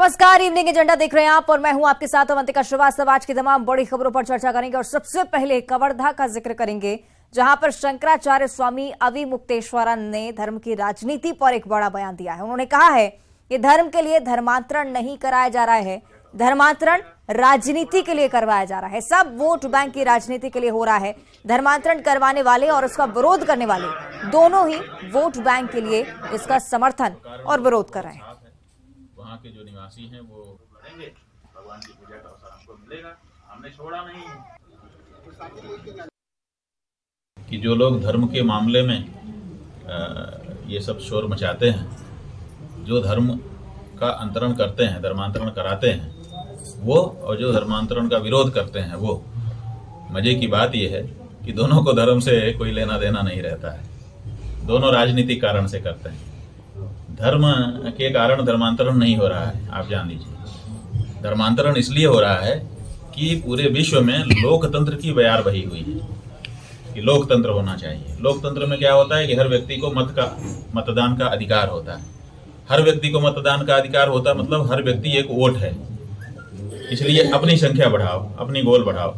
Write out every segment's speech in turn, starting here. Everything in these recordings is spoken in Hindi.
नमस्कार, इवनिंग एजेंडा देख रहे हैं आप और मैं हूं आपके साथ अवंतिका श्रीवास्तव। आज की तमाम बड़ी खबरों पर चर्चा करेंगे और सबसे पहले कवर्धा का जिक्र करेंगे, जहां पर शंकराचार्य स्वामी अविमुक्तेश्वरानंद ने धर्म की राजनीति पर एक बड़ा बयान दिया है। उन्होंने कहा है कि धर्म के लिए धर्मांतरण नहीं कराया जा रहा है, धर्मांतरण राजनीति के लिए करवाया जा रहा है। सब वोट बैंक की राजनीति के लिए हो रहा है। धर्मांतरण करवाने वाले और उसका विरोध करने वाले दोनों ही वोट बैंक के लिए इसका समर्थन और विरोध कर रहे हैं। वहाँ के जो निवासी हैं वो करेंगे, भगवान की पूजा का अवसर हमको मिलेगा, हमने छोड़ा नहीं। कि जो लोग धर्म के मामले में ये सब शोर मचाते हैं, जो धर्म का अंतरण करते हैं, धर्मांतरण कराते हैं वो, और जो धर्मांतरण का विरोध करते हैं वो, मजे की बात यह है कि दोनों को धर्म से कोई लेना देना नहीं रहता है, दोनों राजनीतिक कारण से करते हैं। धर्म के कारण धर्मांतरण नहीं हो रहा है, आप जान लीजिए। धर्मांतरण इसलिए हो रहा है कि पूरे विश्व में लोकतंत्र की बयार बही हुई है कि लोकतंत्र होना चाहिए। लोकतंत्र में क्या होता है कि हर व्यक्ति को मतदान का अधिकार होता है। हर व्यक्ति को मतदान का अधिकार होता है मतलब हर व्यक्ति एक वोट है। इसलिए अपनी संख्या बढ़ाओ, अपनी गोल बढ़ाओ,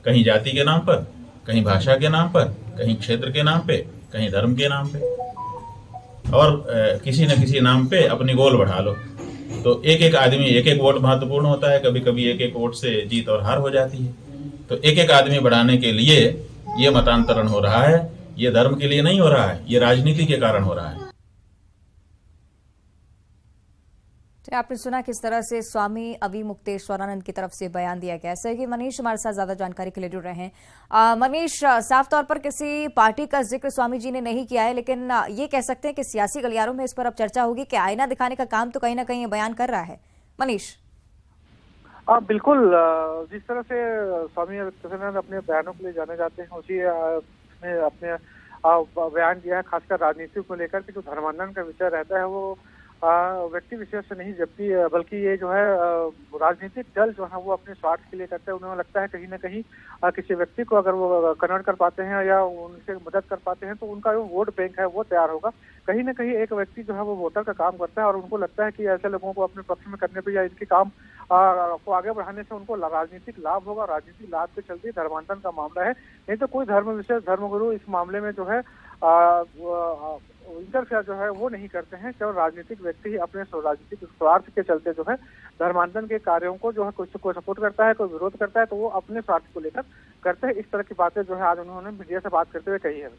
कहीं जाति के नाम पर, कहीं भाषा के नाम पर, कहीं क्षेत्र के नाम पे, कहीं धर्म के नाम पे, और किसी न किसी नाम पे अपनी गोल बढ़ा लो। तो एक एक आदमी, एक एक वोट महत्वपूर्ण होता है। कभी कभी एक एक वोट से जीत और हार हो जाती है। तो एक एक आदमी बढ़ाने के लिए ये मतांतरण हो रहा है। ये धर्म के लिए नहीं हो रहा है, ये राजनीति के कारण हो रहा है। आपने सुना किस तरह से स्वामी अविमुक्तेश्वरानंद की तरफ से बयान दिया गया। ऐसे कि मनीष हमारे साथ ज्यादा जानकारी के लिए जुड़ रहे हैं। मनीष, साफ तौर पर किसी पार्टी का जिक्र स्वामी जी ने नहीं किया है, लेकिन ये कह सकते हैं कि सियासी गलियारों में इस पर अब चर्चा होगी कि आईना दिखाने का काम तो कहीं ना कहीं ये बयान कर रहा है। मनीष, बिल्कुल, जिस तरह से स्वामी अविमुक्तेश्वरानंद अपने बयानों के लिए जाने जाते हैं, उसी अपने बयान दिया है, खासकर राजनीति को लेकर के जो धर्मांतरण का विषय रहता है वो व्यक्ति विशेष से नहीं, जबकि बल्कि ये जो है राजनीतिक दल जो है वो अपने स्वार्थ के लिए करते हैं। उन्हें लगता है कहीं ना कहीं किसी व्यक्ति को अगर वो कन्वर्ट कर पाते हैं या उनसे मदद कर पाते हैं तो उनका जो वोट बैंक है वो तैयार होगा। कहीं ना कहीं एक व्यक्ति जो है वो वोटर का काम करता है और उनको लगता है कि ऐसे लोगों को अपने पक्ष में करने पर या इनके काम को आगे बढ़ाने से उनको राजनीतिक लाभ होगा। राजनीतिक लाभ के चलते धर्मांतरण का मामला है, नहीं तो कोई धर्म विशेष धर्मगुरु इस मामले में जो है इंटरफेयर जो है वो नहीं करते हैं। केवल राजनीतिक व्यक्ति ही अपने राजनीतिक स्वार्थ के चलते जो है धर्मांतरण के कार्यों को जो है कुछ को सपोर्ट करता है, कोई विरोध करता है, तो वो अपने स्वार्थ को लेकर करते हैं। इस तरह की बातें जो है आज उन्होंने मीडिया से बात करते हुए कही है।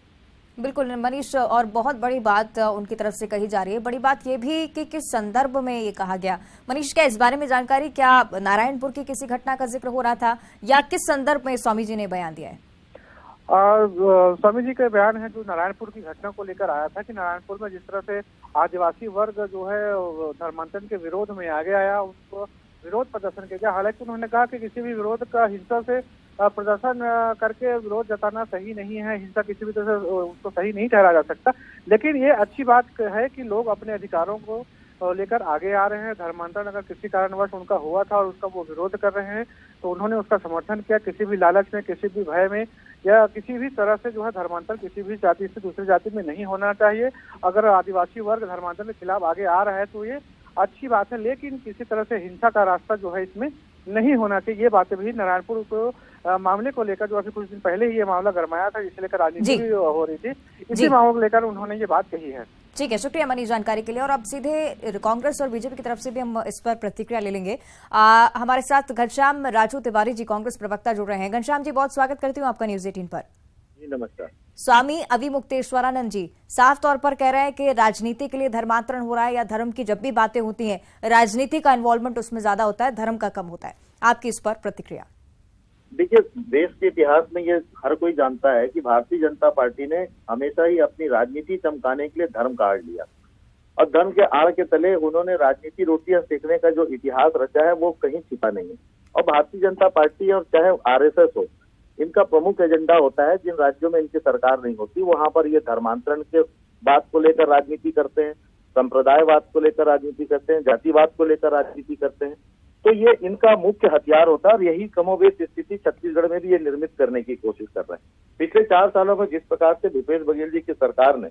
बिल्कुल मनीष, और बहुत बड़ी बात उनकी तरफ से कही जा रही है। बड़ी बात ये भी कि किस संदर्भ में ये कहा गया। मनीष, क्या इस बारे में जानकारी, क्या नारायणपुर की किसी घटना का जिक्र हो रहा था या किस संदर्भ में स्वामी जी ने बयान दिया है? स्वामी जी का बयान है जो नारायणपुर की घटना को लेकर आया था कि नारायणपुर में जिस तरह से आदिवासी वर्ग जो है धर्मांतरण के विरोध में आगे आया, उसको विरोध प्रदर्शन किया। हालांकि उन्होंने कहा कि किसी भी विरोध का हिंसा से प्रदर्शन करके विरोध जताना सही नहीं है, हिंसा किसी भी तरह से उसको सही नहीं ठहरा जा सकता। लेकिन ये अच्छी बात है कि लोग अपने अधिकारों को लेकर आगे आ रहे हैं। धर्मांतरण अगर किसी कारणवश उनका हुआ था और उसका वो विरोध कर रहे हैं तो उन्होंने उसका समर्थन किया। किसी भी लालच में, किसी भी भय में या किसी भी तरह से जो है धर्मांतरण किसी भी जाति से दूसरी जाति में नहीं होना चाहिए। अगर आदिवासी वर्ग धर्मांतरण के खिलाफ आगे आ रहा है तो ये अच्छी बात है, लेकिन किसी तरह से हिंसा का रास्ता जो है इसमें नहीं होना चाहिए। ये बातें भी नारायणपुर को मामले को लेकर जो अभी कुछ दिन पहले ही ये मामला गरमाया था, इसे लेकर राजनीति भी हो रही थी, इसी मामले को लेकर उन्होंने ये बात कही है। ठीक है, शुक्रिया मनीष जानकारी के लिए। और अब सीधे कांग्रेस और बीजेपी की तरफ से भी हम इस पर प्रतिक्रिया ले लेंगे। हमारे साथ घनश्याम राजू तिवारी जी, कांग्रेस प्रवक्ता, जुड़ रहे हैं। घनश्याम जी, बहुत स्वागत करती हूँ आपका न्यूज 18 पर। जी नमस्कार। स्वामी अविमुक्तेश्वरानंद जी साफ तौर पर कह रहे हैं कि राजनीति के लिए धर्मांतरण हो रहा है, या धर्म की जब भी बातें होती हैं राजनीति का इन्वॉल्वमेंट उसमें ज्यादा होता है, धर्म का कम होता है। आपकी इस पर प्रतिक्रिया? देखिए, देश के इतिहास में ये हर कोई जानता है कि भारतीय जनता पार्टी ने हमेशा ही अपनी राजनीति चमकाने के लिए धर्म का आड़ लिया और धर्म के आड़ के तले उन्होंने राजनीति रोटियां सेकने का जो इतिहास रचा है वो कहीं छिपा नहीं है। और भारतीय जनता पार्टी और चाहे आरएसएस हो, इनका प्रमुख एजेंडा होता है, जिन राज्यों में इनकी सरकार नहीं होती वहां पर ये धर्मांतरण के बात को लेकर राजनीति करते हैं, संप्रदायवाद को लेकर राजनीति करते हैं, जातिवाद को लेकर राजनीति करते हैं। तो ये इनका मुख्य हथियार होता है और यही कमोबेश स्थिति छत्तीसगढ़ में भी ये निर्मित करने की कोशिश कर रहे हैं। पिछले 4 सालों में जिस प्रकार से भूपेश बघेल जी की सरकार ने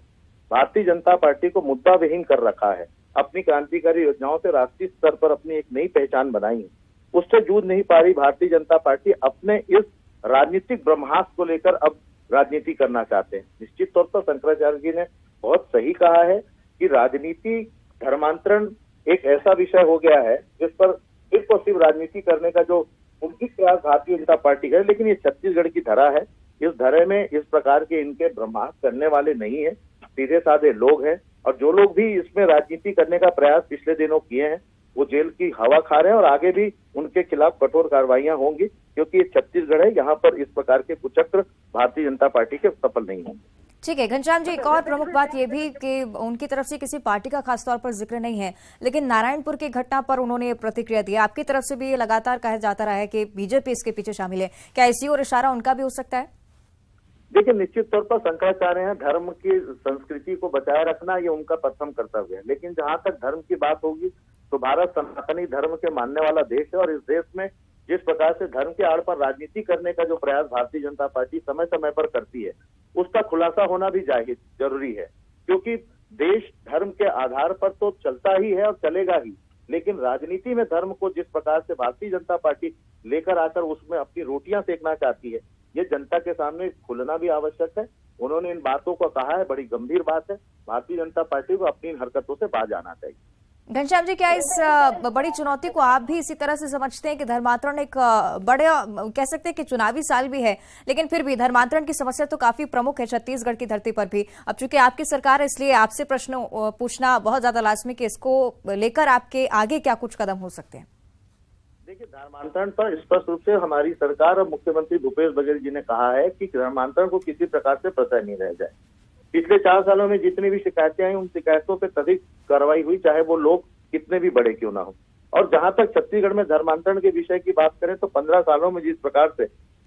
भारतीय जनता पार्टी को मुद्दा विहीन कर रखा है, अपनी क्रांतिकारी योजनाओं से राष्ट्रीय स्तर पर अपनी एक नई पहचान बनाई है, उससे जूझ नहीं पा रही भारतीय जनता पार्टी अपने इस राजनीतिक ब्रह्मास्त्र को लेकर अब राजनीति करना चाहते हैं। निश्चित तौर पर शंकराचार्य जी ने बहुत सही कहा है कि राजनीति धर्मांतरण एक ऐसा विषय हो गया है जिस पर सिर्फ और सिर्फ राजनीति करने का जो मुख्य प्रयास भारतीय जनता पार्टी है, लेकिन ये छत्तीसगढ़ की धरा है। इस धरे में इस प्रकार के इनके ब्रह्मास्त्र करने वाले नहीं है, सीधे साधे लोग हैं, और जो लोग भी इसमें राजनीति करने का प्रयास पिछले दिनों किए हैं वो जेल की हवा खा रहे हैं और आगे भी उनके खिलाफ कठोर कार्रवाइयां होंगी, क्योंकि ये छत्तीसगढ़ है, यहाँ पर इस प्रकार के कुचक्र भारतीय जनता पार्टी के सफल नहीं होंगे। ठीक है घनश्याम जी, एक और प्रमुख बात यह भी कि उनकी तरफ से किसी पार्टी का खासतौर पर जिक्र नहीं है, लेकिन नारायणपुर की घटना पर उन्होंने प्रतिक्रिया दी। आपकी तरफ से भी ये लगातार कहा जाता रहा है कि बीजेपी इसके पीछे शामिल है, क्या इसी और इशारा उनका भी हो सकता है? देखिए, निश्चित तौर पर शंकराचार्य हैं, धर्म की संस्कृति को बचाए रखना ये उनका प्रथम कर्तव्य है, लेकिन जहां तक धर्म की बात होगी तो भारत सनातनी धर्म के मानने वाला देश है, और इस देश में जिस प्रकार से धर्म के आड़ पर राजनीति करने का जो प्रयास भारतीय जनता पार्टी समय समय पर करती है उसका खुलासा होना भी जरूरी है, क्योंकि देश धर्म के आधार पर तो चलता ही है और चलेगा ही, लेकिन राजनीति में धर्म को जिस प्रकार से भारतीय जनता पार्टी लेकर आकर उसमें अपनी रोटियां सेकना चाहती है, ये जनता के सामने खुलना भी आवश्यक है। उन्होंने इन बातों को कहा है, बड़ी गंभीर बात है। भारतीय जनता पार्टी को अपनी इन हरकतों से बाज आना चाहिए। घनश्याम जी, क्या इस बड़ी चुनौती को आप भी इसी तरह से समझते हैं कि धर्मांतरण एक बड़े कह सकते हैं कि चुनावी साल भी है, लेकिन फिर भी धर्मांतरण की समस्या तो काफी प्रमुख है छत्तीसगढ़ की धरती पर भी। अब चूंकि आपकी सरकार है, इसलिए आपसे प्रश्न पूछना बहुत ज्यादा लाजमी कि इसको लेकर आपके आगे क्या कुछ कदम हो सकते हैं? देखिए, धर्मांतरण पर स्पष्ट रूप से हमारी सरकार और मुख्यमंत्री भूपेश बघेल जी ने कहा है कि धर्मांतरण को किसी प्रकार से प्रश्रय नहीं रह जाए। पिछले 4 सालों में जितनी भी शिकायतें आई उन शिकायतों पर तभी कार्रवाई हुई, चाहे वो लोग कितने भी बड़े क्यों ना हो। और जहां तक छत्तीसगढ़ में धर्मांतरण के विषय की बात करें तो 15 सालों में जिस प्रकार से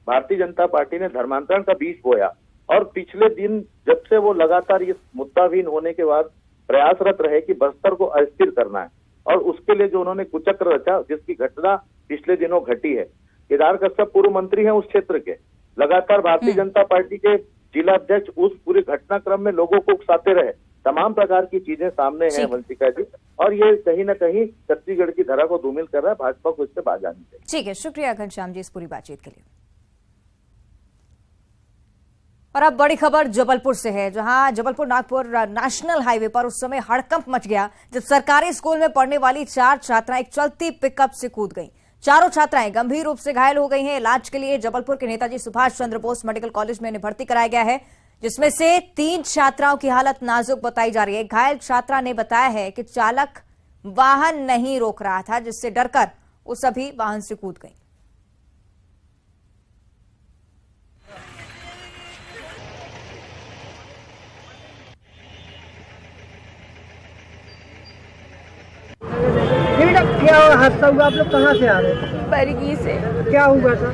भारतीय जनता पार्टी ने धर्मांतरण का बीज बोया, और पिछले दिन जब से वो लगातार इस मुद्दाहीन होने के बाद प्रयासरत रहे कि बस्तर को अस्थिर करना है, और उसके लिए जो उन्होंने कुचक्र रचा, जिसकी घटना पिछले दिनों घटी है। केदार कश्यप पूर्व मंत्री हैं उस क्षेत्र के, लगातार भारतीय जनता पार्टी के जिला अध्यक्ष उस पूरे घटनाक्रम में लोगों को उकसाते रहे। तमाम प्रकार की चीजें सामने हैं वंशिका जी, और ये कहीं न कहीं छत्तीसगढ़ की धरा को धूमिल कर रहा है। भाजपा को इससे बाज आनी चाहिए। ठीक है, शुक्रिया घनश्याम जी इस पूरी बातचीत के लिए। और अब बड़ी खबर जबलपुर से है, जहां जबलपुर नागपुर नेशनल हाईवे पर उस समय हड़कंप मच गया जब सरकारी स्कूल में पढ़ने वाली 4 छात्राएं एक चलती पिकअप से कूद गईं। चारों छात्राएं गंभीर रूप से घायल हो गई हैं। इलाज के लिए जबलपुर के नेताजी सुभाष चंद्र बोस मेडिकल कॉलेज में इन्हें भर्ती कराया गया है, जिसमें से 3 छात्राओं की हालत नाजुक बताई जा रही है। घायल छात्रा ने बताया है कि चालक वाहन नहीं रोक रहा था, जिससे डरकर वो सभी वाहन से कूद गई। क्या हादसा हुआ? आप लोग कहाँ से आ रहे थे? बरगी से। क्या हुआ था?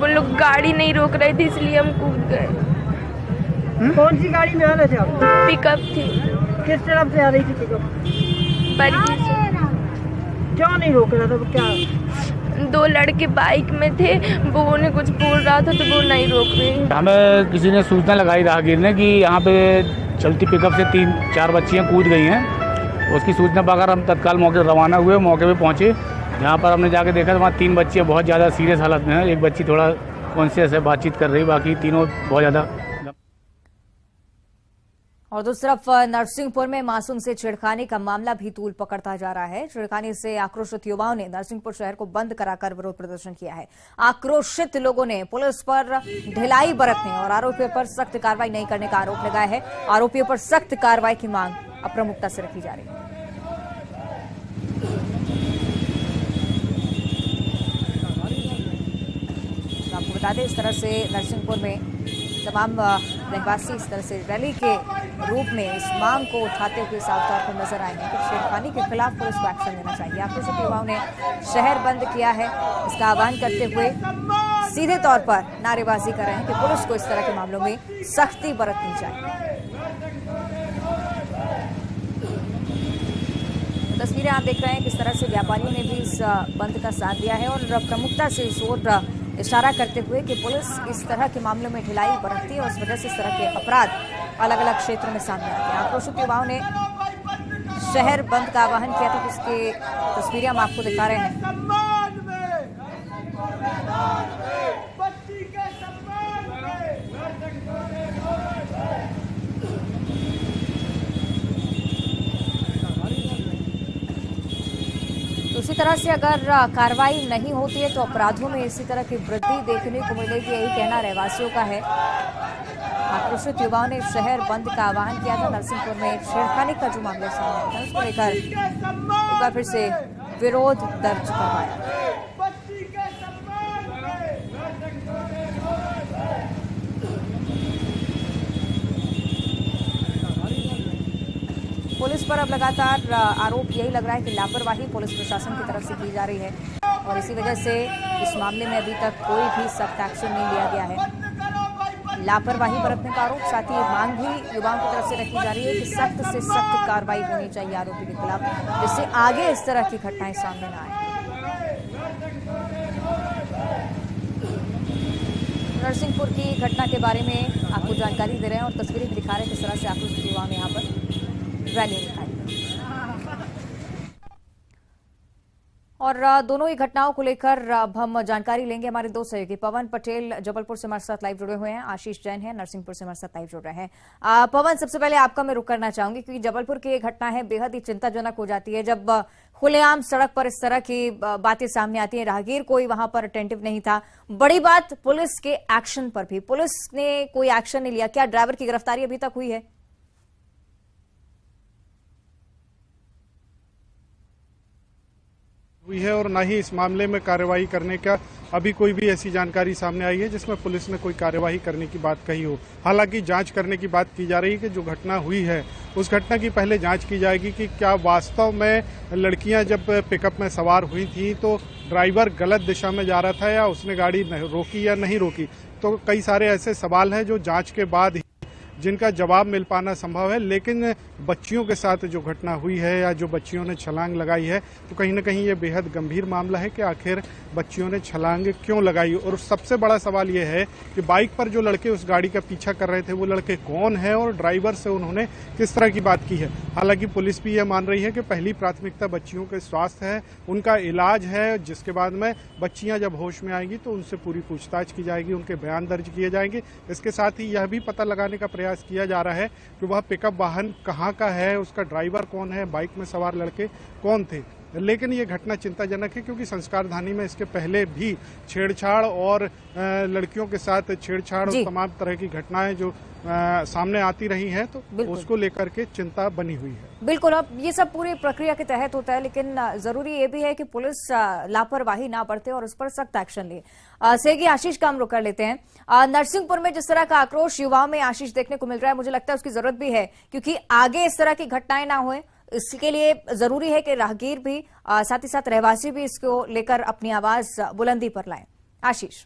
वो लोग गाड़ी नहीं रोक रहे थे, इसलिए हम कूद गए। कौन सी गाड़ी में आ रहे थे आप? पिकअप थी। किस तरफ से आ रही थी पिकअप? बरगी से। क्यों नहीं रोक रहा था? क्या 2 लड़के बाइक में थे, वो उन्हें कुछ बोल रहा था तो वो नहीं रोक रहे। हमें किसी ने सूचना लगाई राहगीर ने कि यहाँ पे चलती पिकअप से 3-4 बच्चियाँ कूद गई हैं। उसकी सूचना पाकर हम तत्काल मौके रवाना हुए, मौके पे पहुँचे। यहाँ पर हमने जाके देखा तो वहाँ 3 बच्चियाँ बहुत ज़्यादा सीरियस हालत में हैं। एक बच्ची थोड़ा कॉन्शियस है, बातचीत कर रही, बाकी तीनों बहुत ज़्यादा। और दूसरी तरफ नरसिंहपुर में मासूम से छेड़खानी का मामला भी तूल पकड़ता जा रहा है। छेड़खानी से आक्रोशित युवाओं ने नरसिंहपुर शहर को बंद कराकर विरोध प्रदर्शन किया है। आक्रोशित लोगों ने पुलिस पर ढिलाई बरतने और आरोपियों पर सख्त कार्रवाई नहीं करने का आरोप लगाया है। आरोपियों पर सख्त कार्रवाई की मांग अब प्रमुखता से रखी जा रही है। आपको बता दें, इस तरह से नरसिंहपुर में तमाम रहवासी इस तरह से रैली के रूप में इस मांग को उठाते हुए साफ तौर पर नजर आएंगे कि छेड़खानी के खिलाफ पुलिस को एक्शन लेना चाहिए। आक्रोशित युवाओं ने शहर बंद किया है, इसका आह्वान करते हुए सीधे तौर पर नारेबाजी कर रहे हैं कि पुलिस को इस तरह के मामलों में सख्ती बरतनी चाहिए। तस्वीरें आप देख रहे हैं किस तरह से व्यापारियों ने भी इस बंद का साथ दिया है और प्रमुखता से इस ओर इशारा करते हुए कि पुलिस इस तरह के मामलों में ढिलाई बरतती है और इस वजह से इस तरह के अपराध अलग अलग क्षेत्रों में सामने आते हैं। आक्रोशित युवाओं ने शहर बंद का आह्वान किया था, जिसकी तस्वीरें हम आपको दिखा रहे हैं। उसी तरह से अगर कार्रवाई नहीं होती है तो अपराधों में इसी तरह की वृद्धि देखने को मिलेगी, यही कहना रहवासियों का है। आक्रोशित युवाओं ने शहर बंद का आह्वान किया था। नरसिंहपुर में छेड़खानी का जो मामला सामने आया था, उसको लेकर एक बार फिर से विरोध दर्ज करवाया। पुलिस पर अब लगातार आरोप यही लग रहा है कि लापरवाही पुलिस प्रशासन की तरफ से की जा रही है और इसी वजह से इस मामले में अभी तक कोई भी सख्त एक्शन नहीं लिया गया है। लापरवाही बरतने का आरोप, साथ ही मांग भी युवाओं की तरफ से रखी जा रही है कि सख्त से सख्त कार्रवाई होनी चाहिए आरोपी के खिलाफ, जिससे आगे इस तरह की घटनाएं सामने न आए। नरसिंहपुर की घटना के बारे में आपको जानकारी दे रहे हैं और तस्वीरें दिखा रहे हैं किस तरह से आक्रोशित युवाओं ने यहाँ पर रैली निकाली। और दोनों ही घटनाओं को लेकर अब हम जानकारी लेंगे। हमारे दो सहयोगी पवन पटेल जबलपुर से हमारे साथ लाइव जुड़े हुए हैं, आशीष जैन है नरसिंहपुर से हमारे साथ लाइव जुड़ रहे हैं। पवन, सबसे पहले आपका मैं रुख करना चाहूंगी क्योंकि जबलपुर की ये घटना है बेहद ही चिंताजनक हो जाती है जब खुलेआम सड़क पर इस तरह की बातें सामने आती हैं। राहगीर कोई वहां पर अटेंटिव नहीं था। बड़ी बात पुलिस के एक्शन पर भी, पुलिस ने कोई एक्शन नहीं लिया। क्या ड्राइवर की गिरफ्तारी अभी तक हुई है? हुई है और ना ही इस मामले में कार्रवाई करने का अभी कोई भी ऐसी जानकारी सामने आई है जिसमें पुलिस ने कोई कार्यवाही करने की बात कही हो। हालांकि जांच करने की बात की जा रही है कि जो घटना हुई है उस घटना की पहले जांच की जाएगी कि क्या वास्तव में लड़कियां जब पिकअप में सवार हुई थी तो ड्राइवर गलत दिशा में जा रहा था या उसने गाड़ी रोकी या नहीं रोकी। तो कई सारे ऐसे सवाल हैं जो जांच के बाद ही जिनका जवाब मिल पाना संभव है। लेकिन बच्चियों के साथ जो घटना हुई है या जो बच्चियों ने छलांग लगाई है तो कहीं ना कहीं ये बेहद गंभीर मामला है कि आखिर बच्चियों ने छलांग क्यों लगाई। और सबसे बड़ा सवाल ये है कि बाइक पर जो लड़के उस गाड़ी का पीछा कर रहे थे वो लड़के कौन है और ड्राइवर से उन्होंने किस तरह की बात की है। हालांकि पुलिस भी ये मान रही है कि पहली प्राथमिकता बच्चियों के स्वास्थ्य है, उनका इलाज है, जिसके बाद में बच्चियां जब होश में आएंगी तो उनसे पूरी पूछताछ की जाएगी, उनके बयान दर्ज किए जाएंगे। इसके साथ ही यह भी पता लगाने का प्रयास किया जा रहा है कि वह पिकअप वाहन कहां का है, उसका ड्राइवर कौन है, बाइक में सवार लड़के कौन थे। लेकिन ये घटना चिंताजनक है क्योंकि संस्कारधानी में इसके पहले भी छेड़छाड़ और लड़कियों के साथ छेड़छाड़ और तमाम तरह की घटनाएं जो सामने आती रही हैं तो उसको लेकर के चिंता बनी हुई है। बिल्कुल, अब ये सब पूरी प्रक्रिया के तहत होता है, लेकिन जरूरी ये भी है कि पुलिस लापरवाही ना बरते और उस पर सख्त एक्शन ले। सेगी आशीष का हम रुक कर लेते हैं। नरसिंहपुर में जिस तरह का आक्रोश युवाओं में आशीष देखने को मिल रहा है, मुझे लगता है उसकी जरूरत भी है क्योंकि आगे इस तरह की घटनाएं ना होए। इसके लिए जरूरी है कि राहगीर भी साथ ही साथ रहवासी भी इसको लेकर अपनी आवाज बुलंदी पर लाएं। आशीष,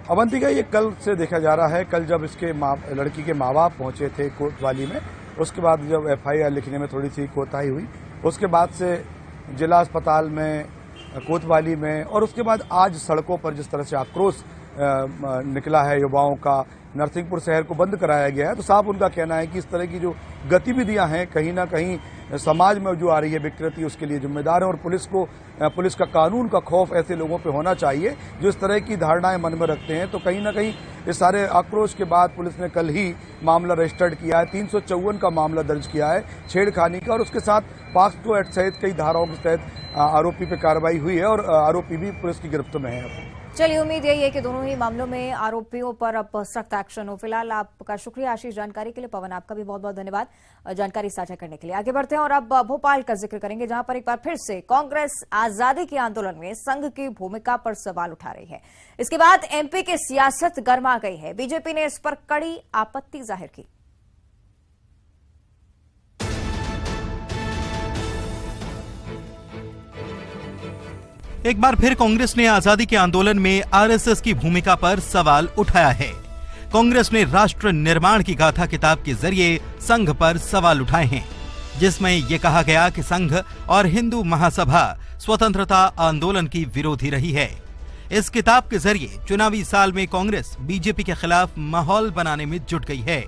अवंतिका, ये कल से देखा जा रहा है। कल जब इसके लड़की के माँ बाप पहुंचे थे कोतवाली में, उसके बाद जब एफआईआर लिखने में थोड़ी सी कोताही हुई, उसके बाद से जिला अस्पताल में, कोतवाली में और उसके बाद आज सड़कों पर जिस तरह से आक्रोश निकला है युवाओं का, नरसिंहपुर शहर को बंद कराया गया है, तो साफ उनका कहना है कि इस तरह की जो गतिविधियां हैं कहीं ना कहीं समाज में जो आ रही है विकृति उसके लिए जिम्मेदार है और पुलिस का कानून का खौफ ऐसे लोगों पे होना चाहिए जो इस तरह की धारणाएं मन में रखते हैं। तो कहीं ना कहीं इस सारे आक्रोश के बाद पुलिस ने कल ही मामला रजिस्टर्ड किया है, 354 का मामला दर्ज किया है छेड़खानी का और उसके साथ पॉक्सो एक्ट सहित कई धाराओं के तहत आरोपी पे कार्रवाई हुई है और आरोपी भी पुलिस की गिरफ्त में है। चलिए, उम्मीद यही है कि दोनों ही मामलों में आरोपियों पर अब सख्त एक्शन हो। फिलहाल आपका शुक्रिया आशीष जानकारी के लिए। पवन, आपका भी बहुत बहुत धन्यवाद जानकारी साझा करने के लिए। आगे बढ़ते हैं और अब भोपाल का जिक्र करेंगे जहां पर एक बार फिर से कांग्रेस आजादी के आंदोलन में संघ की भूमिका पर सवाल उठा रही है। इसके बाद एमपी की सियासत गर्मा गई है। बीजेपी ने इस पर कड़ी आपत्ति जाहिर की। एक बार फिर कांग्रेस ने आजादी के आंदोलन में आरएसएस की भूमिका पर सवाल उठाया है। कांग्रेस ने राष्ट्र निर्माण की गाथा किताब के जरिए संघ पर सवाल उठाए हैं, जिसमें ये कहा गया कि संघ और हिंदू महासभा स्वतंत्रता आंदोलन की विरोधी रही है। इस किताब के जरिए चुनावी साल में कांग्रेस बीजेपी के खिलाफ माहौल बनाने में जुट गई है।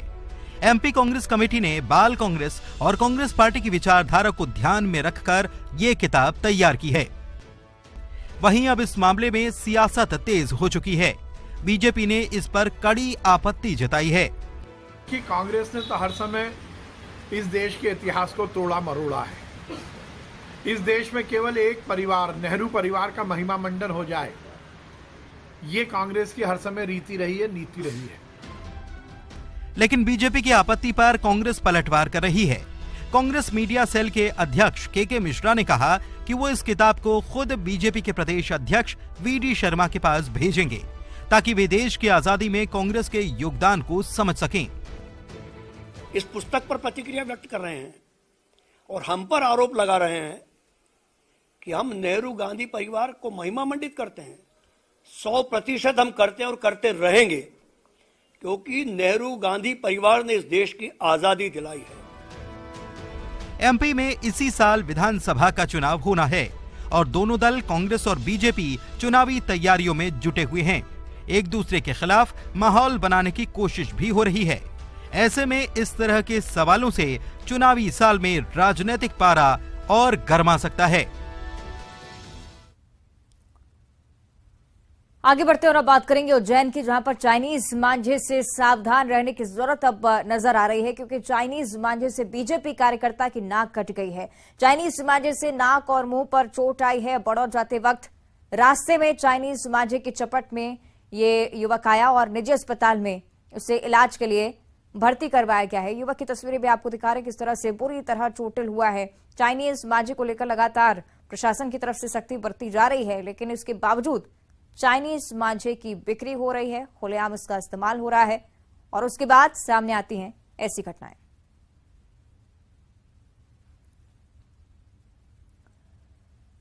एमपी कांग्रेस कमेटी ने बाल कांग्रेस और कांग्रेस पार्टी की विचारधारा को ध्यान में रखकर ये किताब तैयार की है। वहीं अब इस मामले में सियासत तेज हो चुकी है। बीजेपी ने इस पर कड़ी आपत्ति जताई है कि कांग्रेस ने तो हर समय इस देश के इतिहास को तोड़ा मरोड़ा है। इस देश में केवल एक परिवार, नेहरू परिवार का महिमा मंडन हो जाए, ये कांग्रेस की हर समय रीति रही है, नीति रही है। लेकिन बीजेपी की आपत्ति पर कांग्रेस पलटवार कर रही है। कांग्रेस मीडिया सेल के अध्यक्ष के मिश्रा ने कहा कि वो इस किताब को खुद बीजेपी के प्रदेश अध्यक्ष वीडी शर्मा के पास भेजेंगे ताकि वे देश की आजादी में कांग्रेस के योगदान को समझ सकें। इस पुस्तक पर प्रतिक्रिया व्यक्त कर रहे हैं और हम पर आरोप लगा रहे हैं कि हम नेहरू गांधी परिवार को महिमा मंडित करते हैं। 100% हम करते हैं और करते रहेंगे, क्योंकि नेहरू गांधी परिवार ने इस देश की आजादी दिलाई है। एमपी में इसी साल विधानसभा का चुनाव होना है और दोनों दल कांग्रेस और बीजेपी चुनावी तैयारियों में जुटे हुए हैं। एक दूसरे के खिलाफ माहौल बनाने की कोशिश भी हो रही है। ऐसे में इस तरह के सवालों से चुनावी साल में राजनीतिक पारा और गर्मा सकता है। आगे बढ़ते और अब बात करेंगे उज्जैन की, जहां पर चाइनीज मांझे से सावधान रहने की जरूरत अब नजर आ रही है, क्योंकि चाइनीज मांझे से बीजेपी कार्यकर्ता की नाक कट गई है। चाइनीज मांझे से नाक और मुंह पर चोट आई है। बड़ौद जाते वक्त रास्ते में चाइनीज मांझे की चपेट में ये युवक आया और निजी अस्पताल में उसे इलाज के लिए भर्ती करवाया गया है। युवक की तस्वीरें भी आपको दिखा रहे हैं किस तरह से बुरी तरह चोटिल हुआ है। चाइनीज मांझे को लेकर लगातार प्रशासन की तरफ से सख्ती बरती जा रही है, लेकिन इसके बावजूद चाइनीज मांझे की बिक्री हो रही है, खुलेआम इसका इस्तेमाल हो रहा है और उसके बाद सामने आती हैं ऐसी घटनाएं।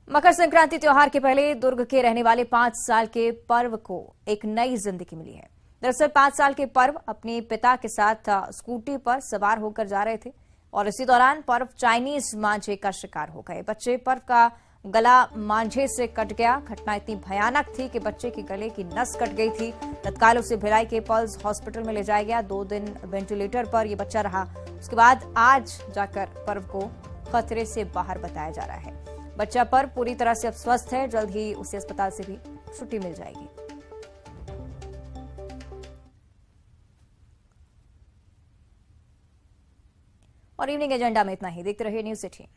मकर संक्रांति त्योहार के पहले दुर्ग के रहने वाले 5 साल के पर्व को एक नई जिंदगी मिली है। दरअसल 5 साल के पर्व अपने पिता के साथ स्कूटी पर सवार होकर जा रहे थे और इसी दौरान पर्व चाइनीज मांझे का शिकार हो गए। बच्चे पर्व का गला मांझे से कट गया। घटना इतनी भयानक थी कि बच्चे के गले की नस कट गई थी। तत्काल उसे भिलाई के पल्स हॉस्पिटल में ले जाया गया। 2 दिन वेंटिलेटर पर यह बच्चा रहा। उसके बाद आज जाकर पर्व को खतरे से बाहर बताया जा रहा है। बच्चा पर्व पूरी तरह से अब स्वस्थ है। जल्द ही उसे अस्पताल से भी छुट्टी मिल जाएगी। और इवनिंग एजेंडा में इतना ही। देखते रहिए न्यूज़ 18।